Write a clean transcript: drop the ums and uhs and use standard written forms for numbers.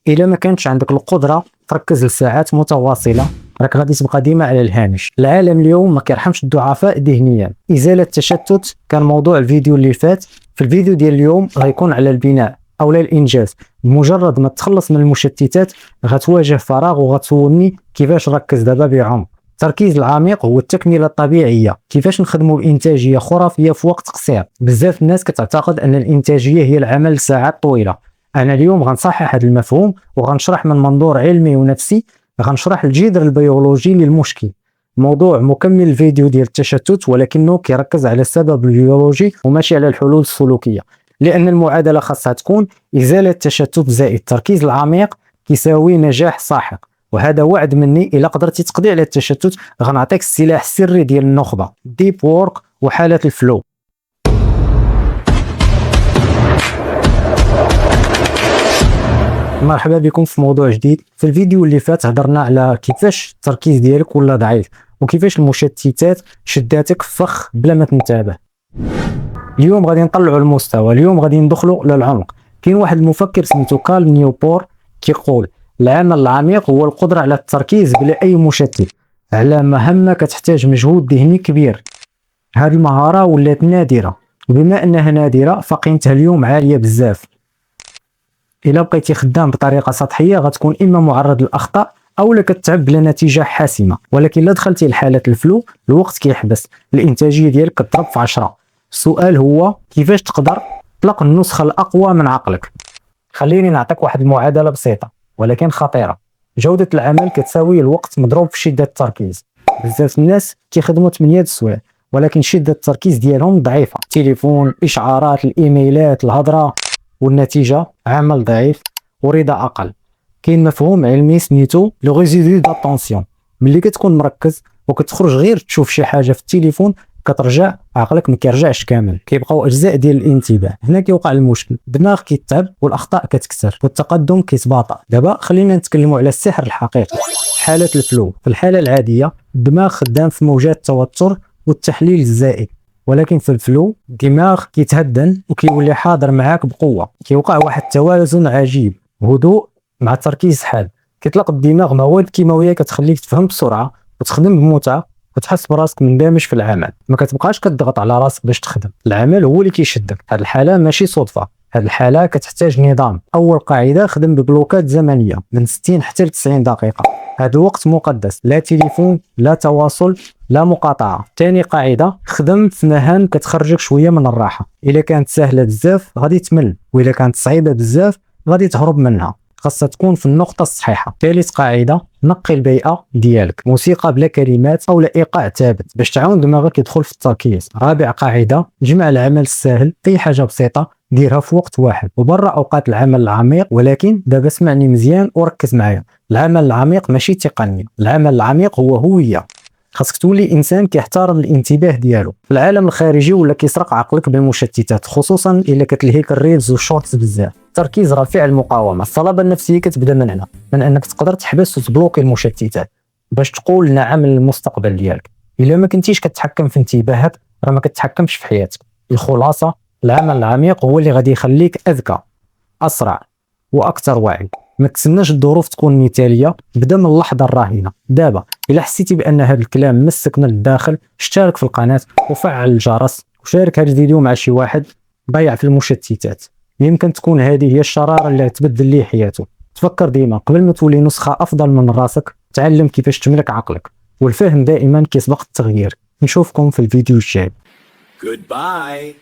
الا ما كانتش عندك القدره تركز لساعات متواصله راك غادي تبقى ديما على الهامش. العالم اليوم ما كيرحمش الضعفاء ذهنيا. ازاله التشتت كان موضوع الفيديو اللي فات. في الفيديو ديال اليوم غيكون على البناء او لا الانجاز. بمجرد ما تخلص من المشتتات غتواجه فراغ وغتسولني كيفاش نركز دابا بعمق. التركيز العميق هو التكمله الطبيعيه. كيفاش نخدموا بانتاجيه خرافيه في وقت قصير. بزاف الناس كتعتقد ان الانتاجيه هي العمل لساعات طويله. انا اليوم غنصحح هذا المفهوم وغنشرح من منظور علمي ونفسي. غنشرح الجذر البيولوجي للمشكل. موضوع مكمل الفيديو ديال التشتت ولكنه كيركز على السبب البيولوجي وماشي على الحلول السلوكيه. لان المعادله خاصها تكون ازاله التشتت زائد التركيز العميق كيساوي نجاح ساحق. وهذا وعد مني الا قدرتي تقضي على التشتت غنعطيك السلاح السري ديال النخبه ديب وورك وحاله الفلو. مرحبا بكم في موضوع جديد. في الفيديو اللي فات هضرنا على كيفاش التركيز ديالك ولا ضعيف وكيفاش المشتتات شداتك فخ بلا ما تنتبه. اليوم غادي نطلعوا المستوى. اليوم غادي ندخلوا للعمق. كاين واحد المفكر سميتو كارل نيوبور كيقول العمل العميق هو القدرة على التركيز بلا أي مشتت على مهمة كتحتاج مجهود ذهني كبير. هذه المهارة ولات نادرة وبما أنها نادرة فقيمتها اليوم عالية بزاف. إلا بقيتي خدام بطريقة سطحية غتكون إما معرض للأخطاء أو لا كتعب بلا نتيجة حاسمة. ولكن إلا دخلتي لحالة الفلو الوقت كيحبس، الإنتاجية ديالك كتضرب في 10. السؤال هو كيفاش تقدر تطلق النسخة الأقوى من عقلك. خليني نعطيك واحد المعادلة بسيطة ولكن خطيرة. جودة العمل كتساوي الوقت مضروب في شدة التركيز. بزاف الناس كيخدموا 8 السوايع ولكن شدة التركيز ديالهم ضعيفة. التليفون، الإشعارات، الإيميلات، الهضرة، والنتيجة عمل ضعيف ورضا أقل. كاين مفهوم علمي سميتو لو ريزيدو داتونسيون. ملي كتكون مركز وكتخرج غير تشوف شي حاجة في التليفون كترجع عقلك ما كيرجعش كامل، كيبقاو اجزاء ديال الانتباه. هنا كيوقع المشكل، الدماغ كيتعب والاخطاء كتكثر والتقدم كيتباطأ. دابا خلينا نتكلموا على السحر الحقيقي، حاله الفلو. في الحاله العاديه الدماغ خدام في موجات التوتر والتحليل الزائد، ولكن في الفلو الدماغ كيتهدن وكيولي حاضر معاك بقوه. كيوقع واحد التوازن عجيب، هدوء مع تركيز حاد. كيطلق الدماغ مواد كيماويه كتخليك تفهم بسرعه وتخدم بمتعه وتحس براسك مندمج في العمل. ما كتبقاش كتضغط على راسك باش تخدم، العمل هو اللي كيشدك. هذه الحاله ماشي صدفه، هذه الحاله كتحتاج نظام. اول قاعده، خدم ببلوكات زمنيه من 60 حتى ل 90 دقيقه. هذا الوقت مقدس، لا تليفون لا تواصل لا مقاطعه. ثاني قاعده، خدم في مهام كتخرجك شويه من الراحه. الا كانت سهله بزاف غادي تمل، واذا كانت صعيبه بزاف غادي تهرب منها. خاصها تكون في النقطة الصحيحة. ثالث قاعدة، نقي البيئة ديالك، موسيقى بلا كلمات أو لا إيقاع ثابت باش تعاون دماغك يدخل في التركيز. رابع قاعدة، جمع العمل السهل، أي حاجة بسيطة ديرها في وقت واحد وبرا أوقات العمل العميق. ولكن دابا اسمعني مزيان وركز معايا، العمل العميق ماشي تقني، العمل العميق هو هوية. خاصك تولي انسان كيحترم الانتباه ديالو. في العالم الخارجي ولا كيسرق عقلك بالمشتتات، خصوصا الا كتلهيك الريلز والشورتس بزاف. التركيز راه فعل مقاومه. الصلابه النفسيه كتبدا من هنا، من انك تقدر تحبس وتبلوكي المشتتات باش تقول نعم للمستقبل ديالك. الا ما كنتيش كتحكم في انتباهك راه ما كتحكمش في حياتك. الخلاصه، العمل العميق هو اللي غادي يخليك اذكى، اسرع واكثر وعي. ما تسناش الظروف تكون مثاليه، بدا من اللحظه الراهنه دابا. الا حسيتي بان هذا الكلام مسك من الداخل اشترك في القناه وفعل الجرس وشارك هذا الفيديو مع شي واحد ضيع في المشتتات. يمكن تكون هذه هي الشراره اللي تبدل ليه حياته. تفكر ديما قبل ما تولي نسخه افضل من راسك، تعلم كيفاش تملك عقلك، والفهم دائما كيسبق التغيير. نشوفكم في الفيديو الجاي. Goodbye.